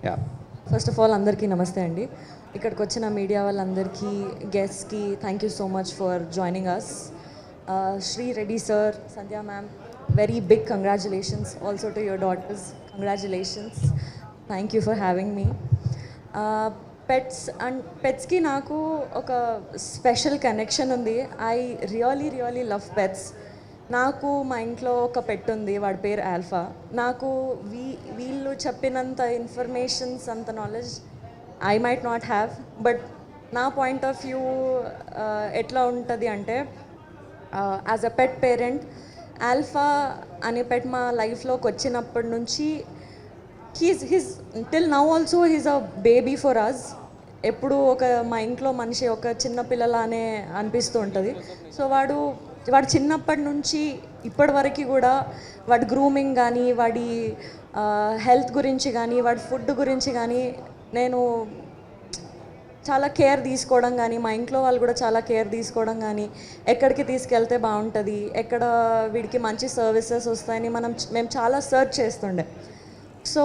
Yeah. First of all అందరికీ నమస్తే అండి. ఇక్కడికి వచ్చిన మీడియా వాళ్ళందరికీ, గెస్ట్కి thank you so much for joining us. Shri Reddy sir, Sandhya ma'am, very big congratulations also to your daughters. Congratulations, thank you for having me. పెట్స్కి నాకు ఒక స్పెషల్ కనెక్షన్ ఉంది. I really love pets. నాకు మా ఇంట్లో ఒక పెట్ ఉంది, వాడి పేరు ఆల్ఫా. నాకు వీళ్ళు చెప్పినంత ఇన్ఫర్మేషన్స్, అంత knowledge I might not have, but నా పాయింట్ ఆఫ్ వ్యూ ఎట్లా ఉంటుంది అంటే, as a pet parent, Alpha అనే పెట్ మా లైఫ్లోకి వచ్చినప్పటి నుంచి he's till now also he's a baby for us. ఎప్పుడు మా ఇంట్లో మనిషి ఒక చిన్న పిల్లలానే అనిపిస్తూ ఉంటుంది. సో వాడు చిన్నప్పటి నుంచి ఇప్పటి వరకు కూడా వాడి గ్రూమింగ్ కానీ, వాడి హెల్త్ గురించి కానీ, వాడి ఫుడ్ గురించి కానీ నేను చాలా కేర్ తీసుకోవడం కానీ, మా ఇంట్లో వాళ్ళు కూడా చాలా కేర్ తీసుకోవడం కానీ, ఎక్కడికి తీసుకెళ్తే బాగుంటుంది, ఎక్కడ వీడికి మంచి సర్వీసెస్ వస్తాయని మేము చాలా సర్చ్ చేస్తుండే. So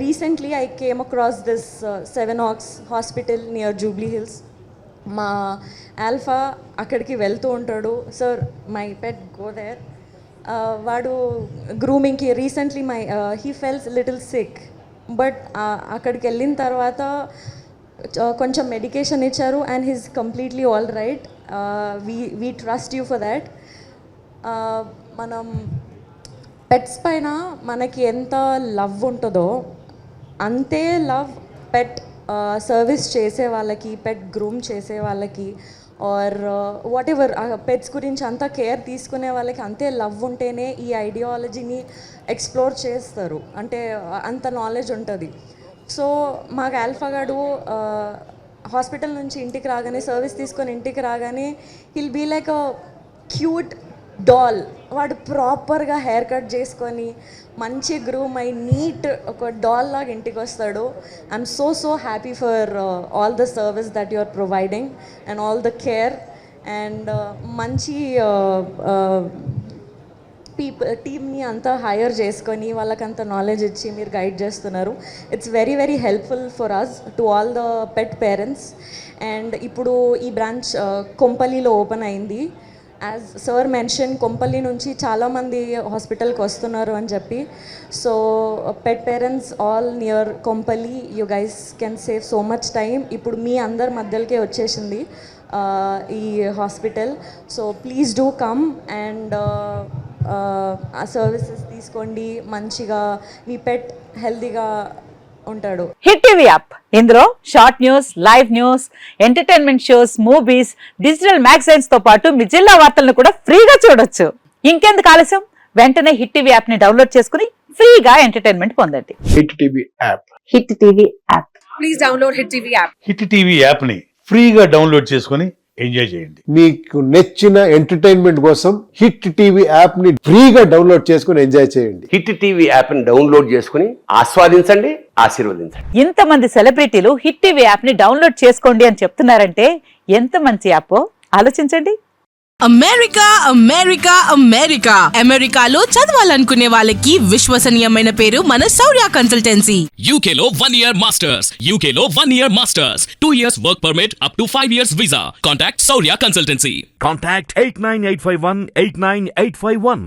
recently I came across this 7 Oaks hospital near Jubilee Hills. మా ఆల్ఫా అక్కడికి వెళ్తూ ఉంటాడు. Sir, my pet go there. వాడు గ్రూమింగ్కి recently he fells little sick, but అక్కడికి వెళ్ళిన తర్వాత కొంచెం మెడికేషన్ ఇచ్చారు and he's completely all right. We trust you for that. మనం పెట్స్ పైన మనకి ఎంత లవ్ ఉంటుందో అంతే లవ్ పెట్ సర్వీస్ చేసే వాళ్ళకి, పెట్ గ్రూమ్ చేసే వాళ్ళకి, ఆర్ వాట్ ఎవర్ పెట్స్ గురించి అంతా కేర్ తీసుకునే వాళ్ళకి అంతే లవ్ ఉంటేనే ఈ ఐడియాలజీని ఎక్స్ప్లోర్ చేస్తారు, అంటే అంత నాలెడ్జ్ ఉంటుంది. సో మాకు ఆల్ఫా గాడు హాస్పిటల్ నుంచి ఇంటికి రాగానే, సర్వీస్ తీసుకొని ఇంటికి రాగానే, he'll be like a cute doll. వాడు ప్రాపర్గా హెయిర్ కట్ చేసుకొని మంచి గ్రూమ్ అయి నీట్ ఒక డాల్ లాగా ఇంటికి వస్తాడు. I'm so happy for all the service that you are providing and all the care and మంచి టీమ్ని అంతా హైర్ చేసుకొని వాళ్ళకంత నాలెడ్జ్ ఇచ్చి మీరు గైడ్ చేస్తున్నారు. It's very helpful for us to all the pet parents. And ఇప్పుడు ఈ బ్రాంచ్ కొంపల్లిలో ఓపెన్ అయింది. యాజ్ సార్ మెన్షన్, కొంపల్లి నుంచి చాలామంది హాస్పిటల్కి వస్తున్నారు అని చెప్పి. So pet parents all near Kompally, you guys can save so much time. ఇప్పుడు మీ అందరి మధ్యలోకే వచ్చేసింది ఈ హాస్పిటల్. So please do come and ఆ సర్వీసెస్ తీసుకోండి. మంచిగా మీ పెట్ హెల్తీగా ఉంటాడు. హిట్ టీవీ యాప్, ఇందులో short news, live news, entertainment shows, movies, digital magazines తో పాటు మీ జిల్లా వార్తలను కూడా ఫ్రీగా చూడొచ్చు. ఇంకెందుకు ఆలస్యం, వెంటనే హిట్ టీవీ యాప్ ని డౌన్లోడ్ చేసుకుని ఫ్రీగా ఎంటర్టైన్మెంట్ పొందండి. Hit TV app. Hit TV app. Please download hit TV app. Hit TV app ని ఫ్రీగా డౌన్లోడ్ చేసుకుని ఎంజాయ్ చేయండి. మీకు నచ్చిన ఎంటర్టైన్మెంట్ కోసం హిట్ టీవీ యాప్ ని ఫ్రీగా డౌన్లోడ్ చేసుకుని ఎంజాయ్ చేయండి. హిట్ టీవీ యాప్ ని డౌన్లోడ్ చేసుకుని ఆస్వాదించండి, ఆశీర్వదించండి. ఇంతమంది సెలబ్రిటీలు హిట్ టీవీ యాప్ ని డౌన్లోడ్ చేసుకోండి అని చెప్తున్నారంటే ఎంత మంచి యాప్ ఆలోచించండి. అమెరికా అమెరికాలో చదవాలనుకునే వాళ్ళకి విశ్వసనీయమైన పేరు మన శౌర్య కన్సల్టెన్సీ. UK లో 1 year masters, UK లో 1 year masters, 2 years work permit up to 5 years visa. Contact Saurya Consultancy. Contact 89851 89851.